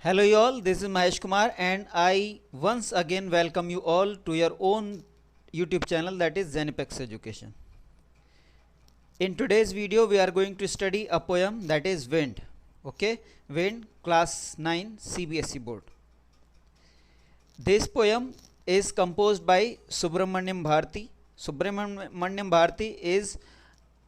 Hello, you all. This is Mahesh Kumar, and I once again welcome you all to your own YouTube channel, that is Zenipex Education. In today's video, we are going to study a poem, that is Wind. Okay, Wind, Class 9 CBSE Board. This poem is composed by Subramaniam Bharati. Subramaniam Bharati is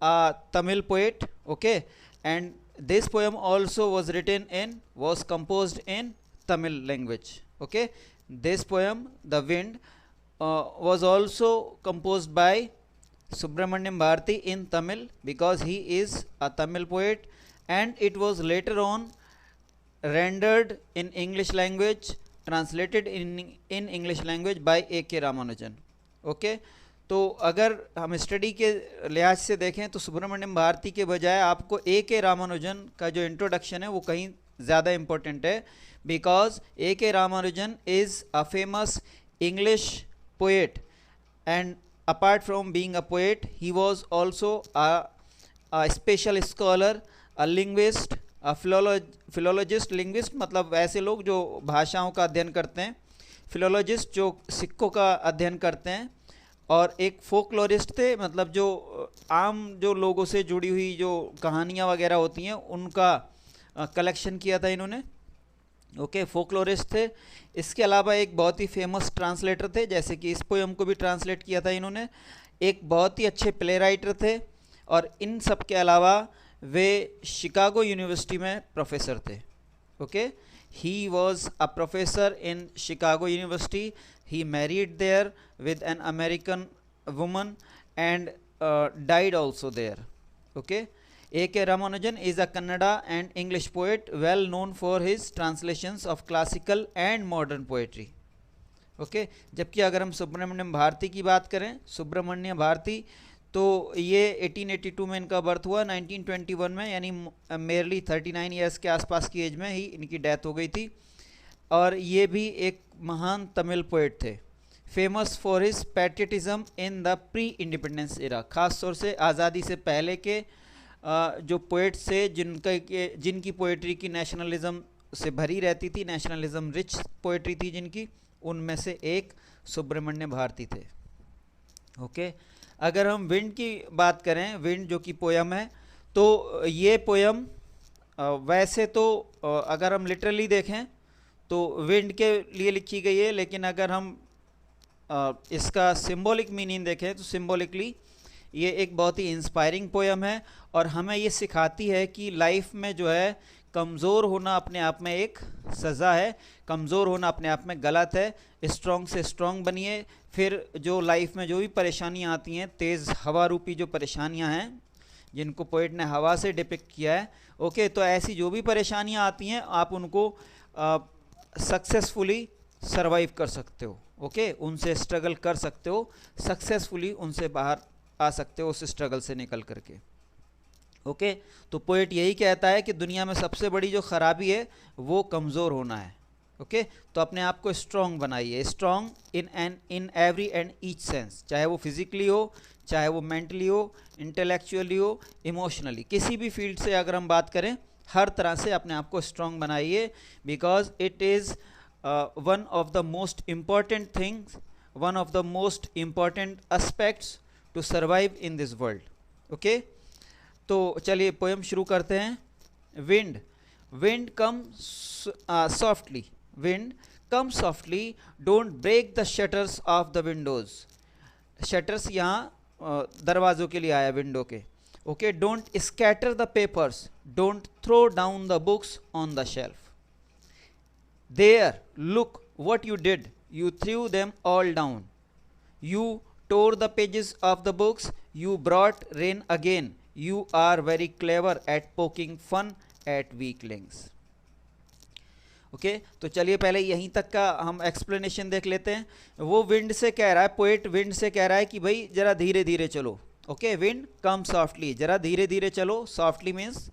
a Tamil poet. Okay, and this poem also was composed in Tamil language. Okay, this poem, The Wind, was also composed by Subramaniam Bharati in Tamil because he is a Tamil poet, and it was later on rendered in English language, translated in English language by A.K. Ramanujan. Okay, तो अगर हम study के लिहाज से देखें तो सुब्रमण्यम भारती के बजाय आपको A.K. रामानुजन का जो इंट्रोडक्शन है वो कहीं ज़्यादा इम्पोर्टेंट है, because A.K. Ramanujan is a famous English poet, and apart from being a poet, he was also a special scholar, a linguist, a philologist. linguist मतलब ऐसे लोग जो भाषाओं का अध्ययन करते हैं, philologist जो सिक्कों का अध्ययन करते हैं, और एक फोकलोरिस्ट थे, मतलब जो आम जो लोगों से जुड़ी हुई जो कहानियाँ वगैरह होती हैं उनका कलेक्शन किया था इन्होंने. ओके, फोकलोरिस्ट थे. इसके अलावा एक बहुत ही फेमस ट्रांसलेटर थे, जैसे कि इस पोएम को भी ट्रांसलेट किया था इन्होंने. एक बहुत ही अच्छे प्ले राइटर थे, और इन सब के अलावा वे शिकागो यूनिवर्सिटी में प्रोफेसर थे. Okay, he was a professor in Chicago university. He married there with an American woman and died also there. Okay, A.K. Ramanujan is a Kannada and English poet well known for his translations of classical and modern poetry. Okay, जबकि अगर हम सुब्रमण्यम भारती की बात करें, सुब्रमण्य भारती, तो ये 1882 में इनका बर्थ हुआ, 1921 में, यानी मेयरली 39 ईयर्स के आसपास की एज में ही इनकी डेथ हो गई थी. और ये भी एक महान तमिल पोएट थे, famous for his patriotism in the pre independence era. ख़ास तौर से आज़ादी से पहले के जो पोइट्स थे जिनकी पोइट्री की नेशनलिज्म से भरी रहती थी, नेशनलिज्म रिच पोइट्री थी जिनकी, उनमें से एक सुब्रमण्य भारती थे. ओके, अगर हम विंड की बात करें, विंड जो कि पोयम है, तो ये पोयम वैसे तो अगर हम लिटरली देखें तो विंड के लिए लिखी गई है, लेकिन अगर हम इसका सिंबॉलिक मीनिंग देखें तो सिंबॉलिकली ये एक बहुत ही इंस्पायरिंग पोएम है, और हमें ये सिखाती है कि लाइफ में जो है कमज़ोर होना अपने आप में एक सज़ा है, कमज़ोर होना अपने आप में गलत है. स्ट्रॉन्ग से स्ट्रॉन्ग बनिए. फिर जो लाइफ में जो भी परेशानियाँ आती हैं, तेज़ हवा रूपी जो परेशानियाँ हैं जिनको पोएट ने हवा से डिपिक्ट किया है, ओके, तो ऐसी जो भी परेशानियाँ आती हैं आप उनको सक्सेसफुली सर्वाइव कर सकते हो. ओके, उनसे स्ट्रगल कर सकते हो, सक्सेसफुली उनसे बाहर आ सकते हो उस स्ट्रगल से निकल करके. ओके, तो पोएट यही कहता है कि दुनिया में सबसे बड़ी जो ख़राबी है वो कमज़ोर होना है. ओके, तो अपने आप को स्ट्रॉन्ग बनाइए, strong in every and each sense, चाहे वो फिज़िकली हो, चाहे वो मेंटली हो, इंटेलेक्चुअली हो, इमोशनली, किसी भी फील्ड से अगर हम बात करें, हर तरह से अपने आप को स्ट्रॉन्ग बनाइए, because it is one of the most important things, one of the most important aspects to survive in this world. Okay, तो चलिए पोएम शुरू करते हैं. Wind, wind come softly, wind come softly, don't break the shutters of the windows. Shutters यहाँ दरवाज़ों के लिए आया, window के. Okay, don't scatter the papers, don't throw down the books on the shelf. There, look what you did. You threw them all down. You tore the pages of the books. You brought rain again. You are very clever at poking fun at weaklings. Okay, तो चलिए पहले यहीं तक का हम explanation देख लेते हैं. वो विंड से कह रहा है, पोएट विंड से कह रहा है कि भाई ज़रा धीरे धीरे चलो. ओके, विंड कम सॉफ्टली, ज़रा धीरे धीरे चलो. सॉफ्टली मीन्स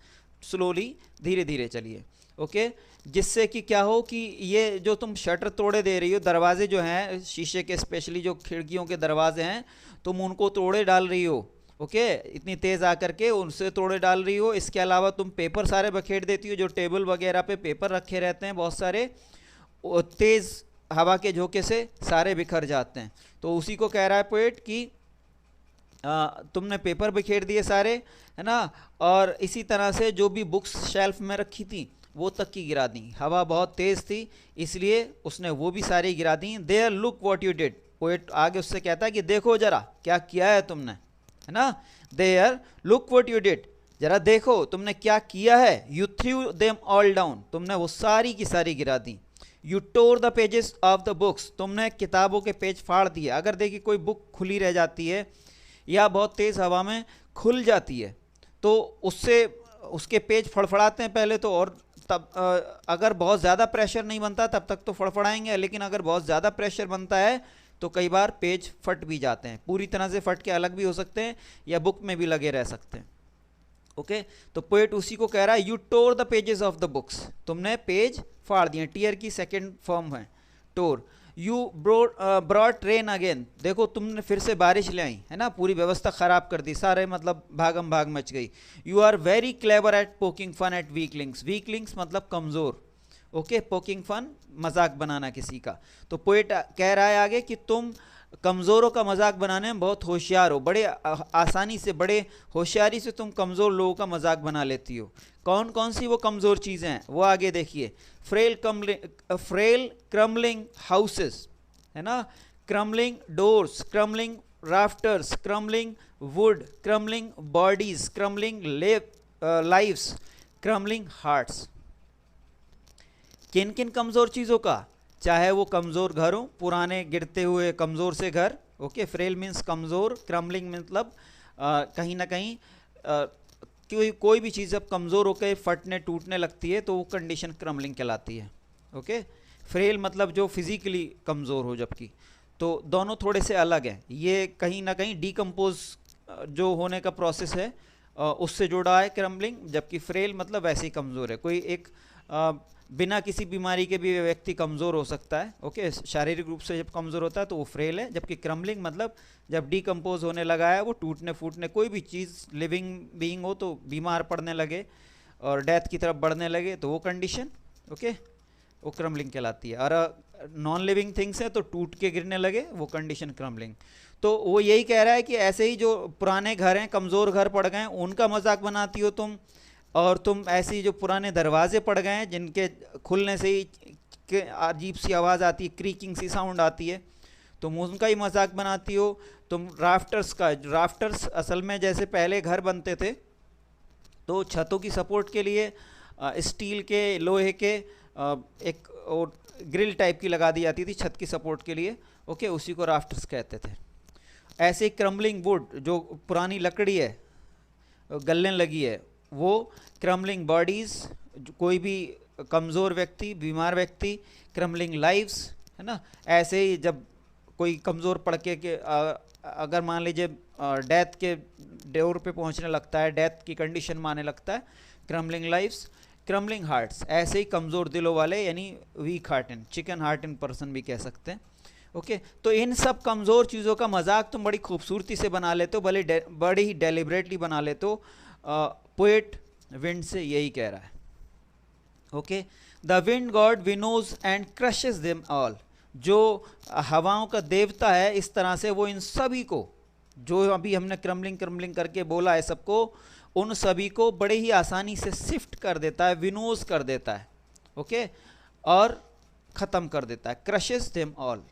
स्लोली, धीरे धीरे चलिए. ओके, जिससे कि क्या हो कि ये जो तुम शटर तोड़े दे रही हो, दरवाजे जो हैं शीशे के, स्पेशली जो खिड़कियों के दरवाजे हैं, तुम उनको तोड़े डाल रही हो, ओके, इतनी तेज़ आकर के उनसे तोड़े डाल रही हो। इसके अलावा तुम पेपर सारे बखेर देती हो, जो टेबल वगैरह पे पेपर रखे रहते हैं बहुत सारे, तेज़ हवा के झोंके से सारे बिखर जाते हैं। तो उसी को कह रहा है पोएट कि तुमने पेपर बिखेर दिए सारे, है ना, और इसी तरह से जो भी बुक्स शेल्फ में रखी थी वो तक की गिरा दी। हवा बहुत तेज़ थी इसलिए उसने वो भी सारी गिरा दी। There look what you did, poet आगे उससे कहता है कि देखो जरा क्या किया है तुमने, है ना। There look what you did, जरा देखो तुमने क्या किया है। You threw them all down, तुमने वो सारी की सारी गिरा दी। You tore the pages of the books, तुमने किताबों के पेज फाड़ दिए। अगर देखिए कोई बुक खुली रह जाती है या बहुत तेज़ हवा में खुल जाती है तो उससे उसके पेज फड़फड़ाते हैं पहले तो, और तब अगर बहुत ज़्यादा प्रेशर नहीं बनता तब तक तो फड़फड़ाएंगे, लेकिन अगर बहुत ज़्यादा प्रेशर बनता है तो कई बार पेज फट भी जाते हैं। पूरी तरह से फट के अलग भी हो सकते हैं या बुक में भी लगे रह सकते हैं। ओके, तो पोएट उसी को कह रहा है, you tore the pages of the books, तुमने पेज फाड़ दिए। टीयर की सेकेंड फॉर्म है टोर। यू ब्रॉट रेन अगेन, देखो तुमने फिर से बारिश ले आई, है ना, पूरी व्यवस्था ख़राब कर दी, सारे मतलब भागम भाग मच गई। You are very clever at poking fun at weaklings, weaklings मतलब कमज़ोर। ओके, पोकिंग फन मजाक बनाना किसी का। तो पोएट कह रहा है आगे कि तुम कमज़ोरों का मजाक बनाने में बहुत होशियार हो, बड़े आसानी से, बड़े होशियारी से तुम कमज़ोर लोगों का मजाक बना लेती हो। कौन कौन सी वो कमज़ोर चीज़ें हैं वो आगे देखिए। फ्रेल क्रम्बलिंग हाउसेस, है ना, crumbling doors, crumbling rafters, crumbling would, crumbling bodies, crumbling lives, crumbling hearts. किन किन कमज़ोर चीज़ों का, चाहे वो कमज़ोर घर हो, पुराने गिरते हुए कमज़ोर से घर। ओके, फ्रेल मीन्स कमज़ोर, क्रम्बलिंग मतलब कहीं ना कहीं कोई भी चीज़ जब कमज़ोर होकर फटने टूटने लगती है तो वो कंडीशन क्रम्बलिंग कहलाती है। ओके, फ्रेल मतलब जो फिज़िकली कमज़ोर हो, जबकि तो दोनों थोड़े से अलग हैं। ये कहीं ना कहीं डीकम्पोज जो होने का प्रोसेस है उससे जुड़ा है क्रम्बलिंग, जबकि फ्रेल मतलब वैसे ही कमज़ोर है। कोई एक बिना किसी बीमारी के भी व्यक्ति कमज़ोर हो सकता है। ओके, शारीरिक रूप से जब कमज़ोर होता है तो वो फ्रेल है, जबकि क्रम्बलिंग मतलब जब डीकम्पोज होने लगा है, वो टूटने फूटने, कोई भी चीज़ लिविंग बीइंग हो तो बीमार पड़ने लगे और डेथ की तरफ बढ़ने लगे तो वो कंडीशन, ओके, वो क्रम्बलिंग कहलाती है। और नॉन लिविंग थिंग्स है तो टूट के गिरने लगे, वो कंडीशन क्रम्बलिंग। तो वो यही कह रहा है कि ऐसे ही जो पुराने घर हैं, कमज़ोर घर पड़ गए, उनका मजाक बनाती हो तुम, और तुम ऐसी जो पुराने दरवाजे पड़ गए हैं जिनके खुलने से ही अजीब सी आवाज़ आती है, क्रीकिंग सी साउंड आती है, तुम उनका ही मजाक बनाती हो। तुम राफ्टर्स का, राफ्टर्स असल में जैसे पहले घर बनते थे तो छतों की सपोर्ट के लिए स्टील के, लोहे के एक और ग्रिल टाइप की लगा दी जाती थी छत की सपोर्ट के लिए। ओके, उसी को राफ्टर्स कहते थे। ऐसे ही क्रम्बलिंग वुड, जो पुरानी लकड़ी है गलने लगी है, वो क्रम्बलिंग बॉडीज़, कोई भी कमज़ोर व्यक्ति, बीमार व्यक्ति, क्रम्बलिंग लाइव्स, है ना। ऐसे ही जब कोई कमज़ोर पड़ के अगर मान लीजिए डेथ के डोर पे पहुंचने लगता है, डेथ की कंडीशन में आने लगता है, क्रम्बलिंग लाइव्स, क्रम्बलिंग हार्ट्स, ऐसे ही कमज़ोर दिलों वाले, यानी week heart in, chicken heart in person भी कह सकते हैं। ओके, तो इन सब कमज़ोर चीज़ों का मजाक तुम बड़ी खूबसूरती से बना लेते हो, भले बड़ी ही डेलिबरेटली बना लेते हो। पोएट विंड से यही कह रहा है। Okay, the wind god winnows and crushes them all, जो हवाओं का देवता है, इस तरह से वो इन सभी को, जो अभी हमने क्रम्बलिंग क्रम्बलिंग करके बोला है सबको, उन सभी को बड़े ही आसानी से शिफ्ट कर देता है, विनोज कर देता है। ओके, और ख़त्म कर देता है, क्रशेस देम ऑल,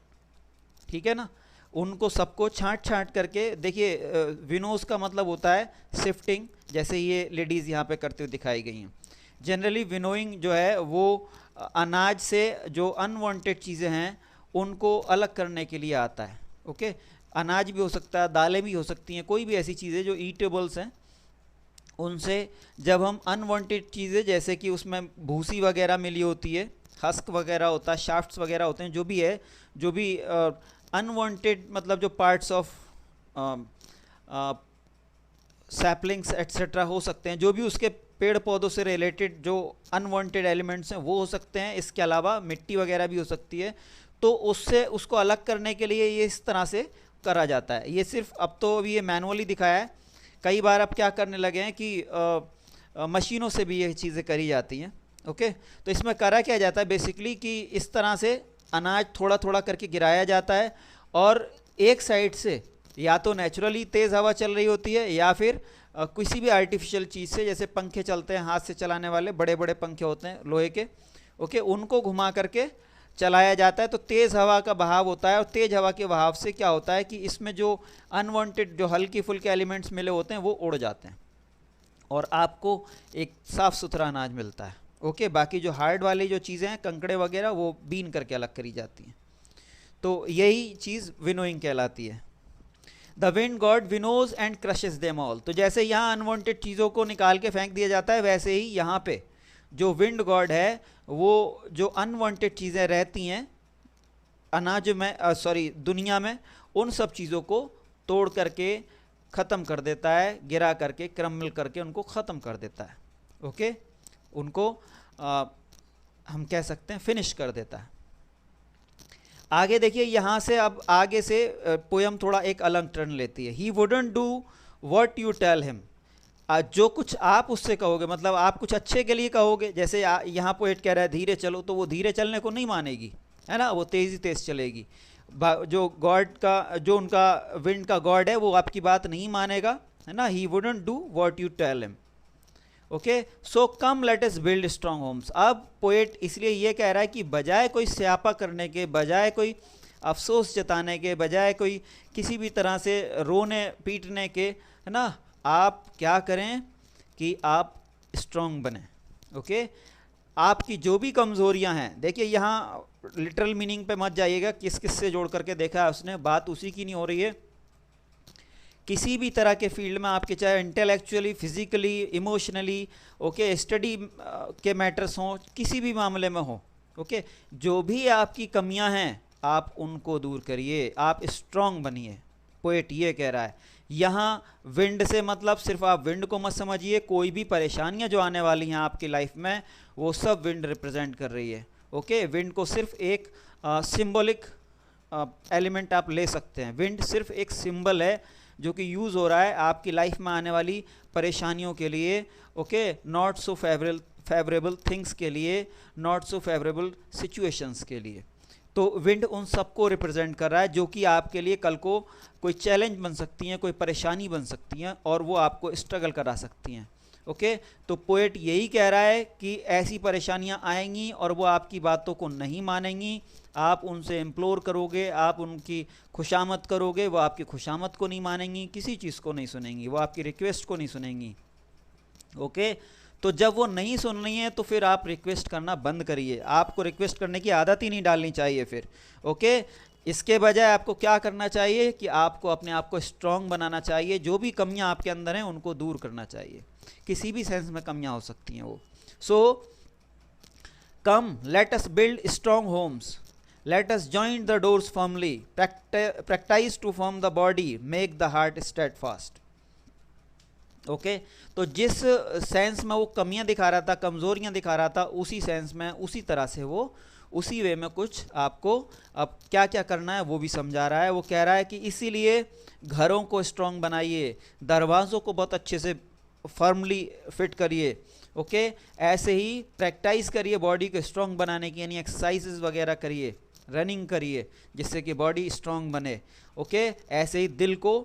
ठीक है ना, उनको सबको छांट छांट करके। देखिए विनोज का मतलब होता है शिफ्टिंग, जैसे ये लेडीज़ यहाँ पे करते हुए दिखाई गई हैं। जनरली विनोइंग जो है वो अनाज से जो अनवांटेड चीज़ें हैं उनको अलग करने के लिए आता है। ओके, अनाज भी हो सकता है, दालें भी हो सकती हैं, कोई भी ऐसी चीज़ें जो ईटेबल्स हैं, उनसे जब हम अनवांटेड चीज़ें, जैसे कि उसमें भूसी वगैरह मिली होती है, हस्क वगैरह होता है, शाफ्ट्स वगैरह होते हैं, जो भी है, जो भी अनवांटेड मतलब जो पार्ट्स ऑफ सैपलिंग्स एट्सेट्रा हो सकते हैं, जो भी उसके पेड़ पौधों से रिलेटेड जो अनवांटेड एलिमेंट्स हैं वो हो सकते हैं। इसके अलावा मिट्टी वगैरह भी हो सकती है, तो उससे उसको अलग करने के लिए ये इस तरह से करा जाता है। ये सिर्फ अब तो अभी ये मैनुअली दिखाया है, कई बार अब क्या करने लगे हैं कि मशीनों से भी ये चीज़ें करी जाती हैं। ओके, तो इसमें करा क्या जाता है बेसिकली कि इस तरह से अनाज थोड़ा थोड़ा करके गिराया जाता है और एक साइड से या तो नेचुरली तेज़ हवा चल रही होती है या फिर किसी भी आर्टिफिशियल चीज़ से, जैसे पंखे चलते हैं हाथ से चलाने वाले बड़े बड़े पंखे होते हैं लोहे के, ओके, उनको घुमा करके चलाया जाता है। तो तेज़ हवा का बहाव होता है और तेज़ हवा के बहाव से क्या होता है कि इसमें जो अनवांटेड जो हल्की फुल्के एलिमेंट्स मिले होते हैं वो उड़ जाते हैं और आपको एक साफ़ सुथरा अनाज मिलता है। ओके, बाकी जो हार्ड वाली जो चीज़ें हैं कंकड़े वगैरह वो बीन करके अलग करी जाती हैं। तो यही चीज़ विनोइंग कहलाती है। The wind god winnows and crushes them all. तो जैसे यहाँ अनवांटेड चीज़ों को निकाल के फेंक दिया जाता है, वैसे ही यहाँ पे जो विंड गॉड है वो जो अनवांटेड चीज़ें रहती हैं अनाज में दुनिया में, उन सब चीज़ों को तोड़ करके ख़त्म कर देता है, गिरा करके क्रम्बल करके उनको ख़त्म कर देता है। ओके, उनको हम कह सकते हैं फिनिश कर देता है। आगे देखिए, यहाँ से अब आगे से पोयम थोड़ा एक अलग टर्न लेती है। He wouldn't do what you tell him. जो कुछ आप उससे कहोगे, मतलब आप कुछ अच्छे के लिए कहोगे, जैसे यहाँ पोएट कह रहा है धीरे चलो, तो वो धीरे चलने को नहीं मानेगी, है ना, वो तेज़ चलेगी। जो गॉड का, जो उनका विंड का गॉड है वो आपकी बात नहीं मानेगा, है ना। He wouldn't do what you tell him. Okay, so come let us build strong homes. अब पोएट इसलिए ये कह रहा है कि बजाय कोई स्यापा करने के, बजाय कोई अफसोस जताने के, बजाय कोई किसी भी तरह से रोने पीटने के, है ना, आप क्या करें कि आप स्ट्रॉन्ग बने। ओके, आपकी जो भी कमज़ोरियां हैं, देखिए यहाँ लिटरल मीनिंग पे मत जाइएगा, किस किस से जोड़ करके देखा है उसने, बात उसी की नहीं हो रही है। किसी भी तरह के फील्ड में आपके, चाहे intellectually, physically, emotionally, okay, study के मैटर्स हों, किसी भी मामले में हो, ओके, जो भी आपकी कमियां हैं आप उनको दूर करिए, आप स्ट्रॉन्ग बनिए। पोएट ये कह रहा है। यहाँ विंड से मतलब सिर्फ आप विंड को मत समझिए, कोई भी परेशानियां जो आने वाली हैं आपकी लाइफ में वो सब विंड रिप्रेजेंट कर रही है। ओके, विंड को सिर्फ एक सिंबॉलिक एलिमेंट आप ले सकते हैं। विंड सिर्फ एक सिंबल है जो कि यूज़ हो रहा है आपकी लाइफ में आने वाली परेशानियों के लिए। Okay, not so favourable things के लिए, नॉट सो फेवरेबल सिचुएशंस के लिए। तो विंड उन सबको रिप्रेजेंट कर रहा है जो कि आपके लिए कल को कोई चैलेंज बन सकती हैं, कोई परेशानी बन सकती हैं और वो आपको स्ट्रगल करा सकती हैं। ओके, तो पोएट यही कह रहा है कि ऐसी परेशानियां आएंगी और वो आपकी बातों को नहीं मानेंगी। आप उनसे इम्प्लोर करोगे, आप उनकी खुशामद करोगे, वो आपकी खुशामद को नहीं मानेंगी, किसी चीज़ को नहीं सुनेंगी, वो आपकी रिक्वेस्ट को नहीं सुनेंगी। ओके, तो जब वो नहीं सुन रही हैं तो फिर आप रिक्वेस्ट करना बंद करिए। आपको रिक्वेस्ट करने की आदत ही नहीं डालनी चाहिए फिर। ओके, इसके बजाय आपको क्या करना चाहिए कि आपको अपने आप को स्ट्रॉन्ग बनाना चाहिए। जो भी कमियां आपके अंदर हैं उनको दूर करना चाहिए, किसी भी सेंस में कमियां हो सकती हैं वो। So come let us build strong homes, let us join the doors firmly, practise to form the body, make the heart steadfast. Okay, तो जिस सेंस में वो कमियां दिखा रहा था, कमज़ोरियां दिखा रहा था, उसी सेंस में, उसी तरह से वो उसी वे में कुछ आपको अब क्या क्या करना है वो भी समझा रहा है। वो कह रहा है कि इसीलिए घरों को स्ट्रॉन्ग बनाइए, दरवाज़ों को बहुत अच्छे से फर्मली फिट करिए। ओके, ऐसे ही प्रैक्टिस करिए बॉडी को स्ट्रॉन्ग बनाने की, यानी एक्सरसाइजेज वगैरह करिए, रनिंग करिए जिससे कि बॉडी स्ट्रॉन्ग बने। ओके, ऐसे ही दिल को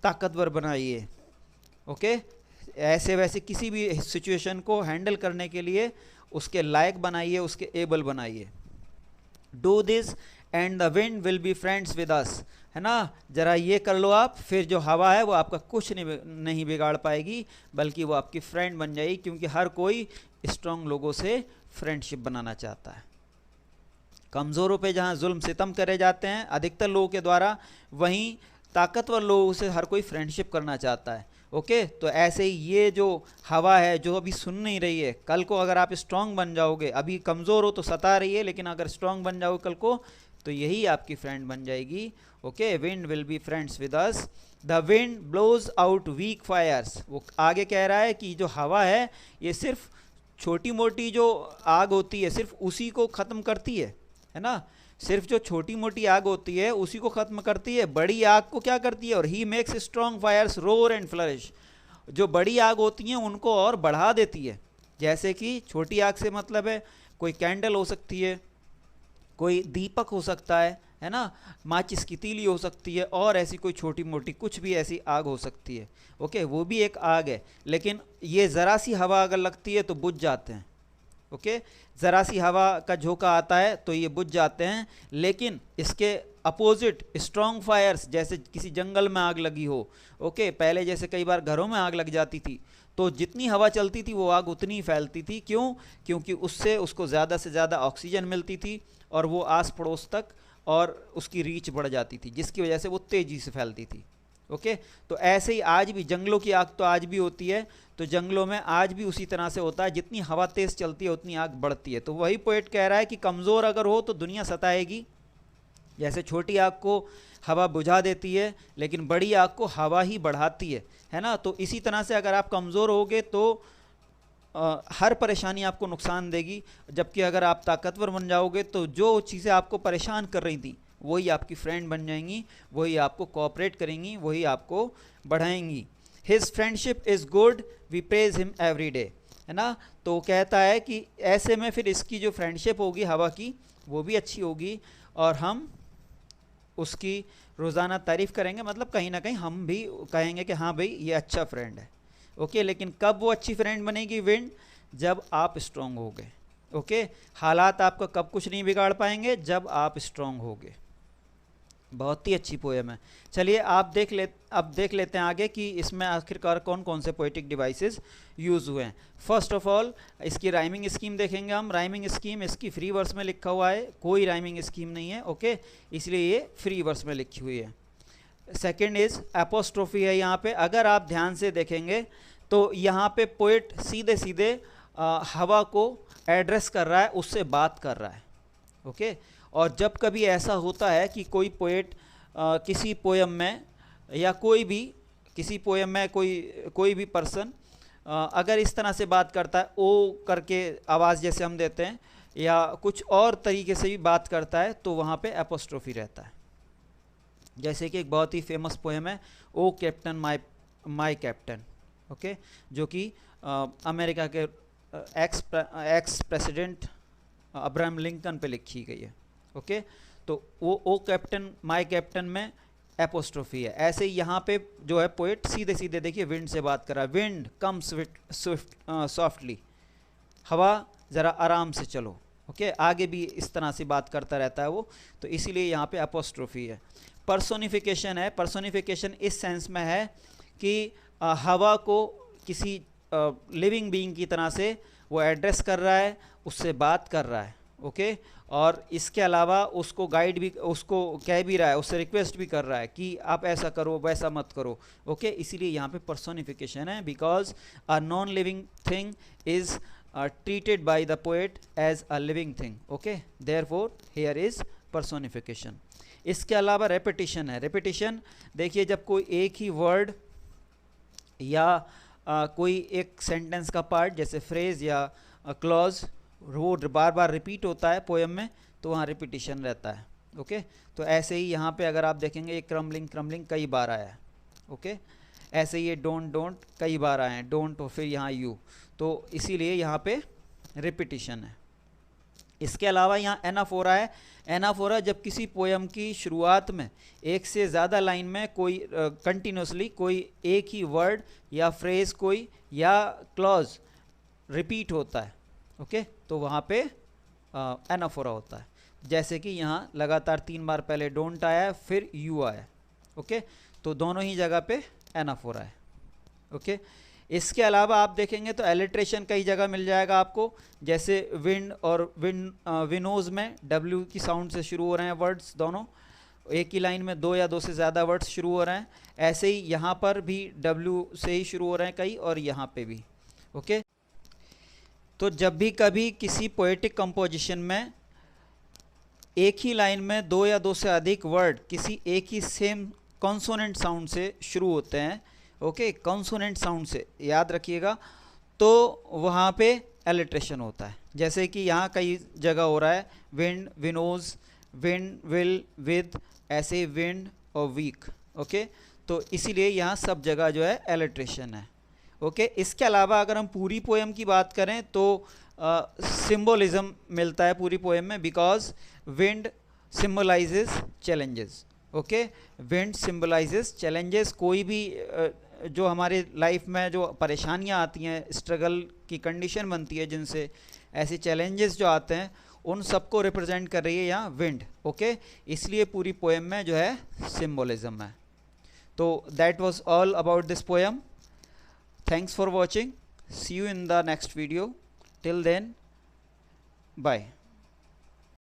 ताकतवर बनाइए। ओके, ऐसे वैसे किसी भी सिचुएशन को हैंडल करने के लिए उसके लायक बनाइए, उसके एबल बनाइए। Do this and the wind will be friends with अस, है ना, जरा ये कर लो आप, फिर जो हवा है वो आपका कुछ नहीं बिगाड़ पाएगी, बल्कि वो आपकी फ्रेंड बन जाएगी, क्योंकि हर कोई स्ट्रॉन्ग लोगों से फ्रेंडशिप बनाना चाहता है। कमज़ोरों पे जहाँ जुल्म सितम करे जाते हैं अधिकतर लोगों के द्वारा, वहीं ताकतवर लोगों से हर कोई फ्रेंडशिप करना चाहता है। ओके, तो ऐसे ही ये जो हवा है जो अभी सुन नहीं रही है, कल को अगर आप स्ट्रांग बन जाओगे, अभी कमज़ोर हो तो सता रही है, लेकिन अगर स्ट्रांग बन जाओगे कल को तो यही आपकी फ्रेंड बन जाएगी। Okay, wind will be friends with us, the wind blows out weak fires. वो आगे कह रहा है कि जो हवा है ये सिर्फ छोटी मोटी जो आग होती है सिर्फ उसी को ख़त्म करती है ना, सिर्फ जो छोटी मोटी आग होती है उसी को ख़त्म करती है, बड़ी आग को क्या करती है। और he makes strong fires roar and flourish, जो बड़ी आग होती हैं उनको और बढ़ा देती है। जैसे कि छोटी आग से मतलब है कोई कैंडल हो सकती है, कोई दीपक हो सकता है ना, माचिस की तीली हो सकती है, और ऐसी कोई छोटी मोटी कुछ भी ऐसी आग हो सकती है। ओके, वो भी एक आग है, लेकिन ये ज़रा सी हवा अगर लगती है तो बुझ जाते हैं। ओके, ज़रा सी हवा का झोंका आता है तो ये बुझ जाते हैं। लेकिन इसके अपोजिट स्ट्रॉन्ग फायर्स, जैसे किसी जंगल में आग लगी हो, ओके, पहले जैसे कई बार घरों में आग लग जाती थी, तो जितनी हवा चलती थी वो आग उतनी ही फैलती थी। क्यों? क्योंकि उससे उसको ज़्यादा से ज़्यादा ऑक्सीजन मिलती थी और वो आस पड़ोस तक और उसकी रीच बढ़ जाती थी, जिसकी वजह से वो तेज़ी से फैलती थी। ओके, तो ऐसे ही आज भी जंगलों की आग तो आज भी होती है, तो जंगलों में आज भी उसी तरह से होता है, जितनी हवा तेज़ चलती है उतनी आग बढ़ती है। तो वही पोएट कह रहा है कि कमज़ोर अगर हो तो दुनिया सताएगी। जैसे छोटी आग को हवा बुझा देती है, लेकिन बड़ी आग को हवा ही बढ़ाती है ना। तो इसी तरह से अगर आप कमज़ोर होगे तो हर परेशानी आपको नुकसान देगी, जबकि अगर आप ताकतवर बन जाओगे तो जो चीज़ें आपको परेशान कर रही थी वही आपकी फ्रेंड बन जाएंगी, वही आपको कोऑपरेट करेंगी, वही आपको बढ़ाएंगी। His friendship is good, we praise him every day, है ना। तो कहता है कि ऐसे में फिर इसकी जो फ्रेंडशिप होगी हवा की वो भी अच्छी होगी और हम उसकी रोज़ाना तारीफ़ करेंगे, मतलब कहीं ना कहीं हम भी कहेंगे कि हाँ भाई ये अच्छा फ्रेंड है। ओके, लेकिन कब वो अच्छी फ्रेंड बनेगी विंड? जब आप स्ट्रांग होगे। ओके, हालात आपका कब कुछ नहीं बिगाड़ पाएंगे? जब आप स्ट्रांग होगे। बहुत ही अच्छी पोएम है। चलिए अब देख लेते हैं आगे कि इसमें आखिरकार कौन कौन से पोएटिक डिवाइसेस यूज़ हुए हैं। फर्स्ट ऑफ ऑल इसकी राइमिंग स्कीम देखेंगे हम। राइमिंग स्कीम इसकी फ्री वर्स में लिखा हुआ है, कोई राइमिंग स्कीम नहीं है। ओके, इसलिए ये फ्री वर्स में लिखी हुई है। सेकेंड इज एपोस्ट्रोफी है यहाँ पे। अगर आप ध्यान से देखेंगे तो यहाँ पे पोएट सीधे सीधे हवा को एड्रेस कर रहा है, उससे बात कर रहा है। ओके, और जब कभी ऐसा होता है कि कोई पोएट किसी पोएम में या कोई भी किसी पोएम में कोई भी पर्सन अगर इस तरह से बात करता है, ओ करके आवाज़ जैसे हम देते हैं, या कुछ और तरीके से भी बात करता है, तो वहाँ पे एपोस्ट्रोफी रहता है। जैसे कि एक बहुत ही फेमस पोएम है ओ कैप्टन माय कैप्टन। ओके, जो कि अमेरिका के एक्स प्रेसिडेंट अब्राहम लिंकन पे लिखी गई है। ओके, तो वो ओ कैप्टन माय कैप्टन में एपोस्ट्रोफी है। ऐसे ही यहाँ पे जो है पोएट सीधे सीधे देखिए विंड से बात कर रहा है। विंड कम स्विफ्ट सॉफ्टली, हवा ज़रा आराम से चलो। ओके, आगे भी इस तरह से बात करता रहता है वो, तो इसीलिए यहाँ पे एपोस्ट्रोफी है। पर्सोनिफिकेशन है। पर्सोनिफिकेशन इस सेंस में है कि हवा को किसी लिविंग बीइंग की तरह से वो एड्रेस कर रहा है, उससे बात कर रहा है। ओके, और इसके अलावा उसको गाइड भी, उसको कह भी रहा है, उससे रिक्वेस्ट भी कर रहा है कि आप ऐसा करो वैसा मत करो। ओके, इसीलिए यहाँ पे पर्सोनिफिकेशन है, because a non living thing is treated by the poet as a living thing. Okay, therefore here is personification. इसके अलावा रेपिटिशन है। रेपिटिशन देखिए, जब कोई एक ही वर्ड या कोई एक सेंटेंस का पार्ट जैसे फ्रेज या क्लॉज वो बार बार रिपीट होता है पोएम में, तो वहाँ रिपीटिशन रहता है। ओके, तो ऐसे ही यहाँ पे अगर आप देखेंगे ये क्रम्बलिंग कई बार आया है। ओके, ऐसे ये डोंट कई बार आए हैं, डोंट और फिर यहाँ यू, तो इसीलिए यहाँ पे रिपीटिशन है। इसके अलावा यहाँ एनाफोरा है। एनाफोरा जब किसी पोएम की शुरुआत में एक से ज़्यादा लाइन में कोई कंटिन्यूसली कोई एक ही वर्ड या फ्रेज कोई या क्लॉज रिपीट होता है। ओके, तो वहाँ पे एनाफोरा होता है। जैसे कि यहाँ लगातार 3 बार पहले डोंट आया है, फिर यू आया। ओके, तो दोनों ही जगह पे एनाफोरा है। ओके, इसके अलावा आप देखेंगे तो एलिट्रेशन कई जगह मिल जाएगा आपको, जैसे विंड और विनोज में डब्ल्यू की साउंड से शुरू हो रहे हैं वर्ड्स, दोनों एक ही लाइन में 2 या 2 से ज़्यादा वर्ड्स शुरू हो रहे हैं। ऐसे ही यहाँ पर भी डब्ल्यू से ही शुरू हो रहे हैं कई, और यहाँ पे भी। ओके, तो जब भी कभी किसी पोएटिक कंपोजिशन में एक ही लाइन में 2 या 2 से अधिक वर्ड किसी एक ही सेम कॉन्सोनेंट साउंड से शुरू होते हैं, ओके, कॉन्सोनेंट साउंड से, याद रखिएगा, तो वहाँ पे एलिट्रेशन होता है। जैसे कि यहाँ कई जगह हो रहा है विंड, विनोज, विंड, विल, विद, ऐसे विंड और वीक। ओके, तो इसीलिए यहाँ सब जगह जो है एलिट्रेशन है। ओके इसके अलावा अगर हम पूरी पोएम की बात करें तो सिंबोलिज्म मिलता है पूरी पोएम में, because wind symbolizes challenges. Okay wind symbolizes challenges, कोई भी जो हमारे लाइफ में जो परेशानियां आती हैं, स्ट्रगल की कंडीशन बनती है, जिनसे ऐसे चैलेंजेस जो आते हैं उन सबको रिप्रेजेंट कर रही है यहाँ विंड। ओके इसलिए पूरी पोएम में जो है सिंबोलिज्म है। तो that was all about this poem. Thanks for watching, see you in the next video, till then bye.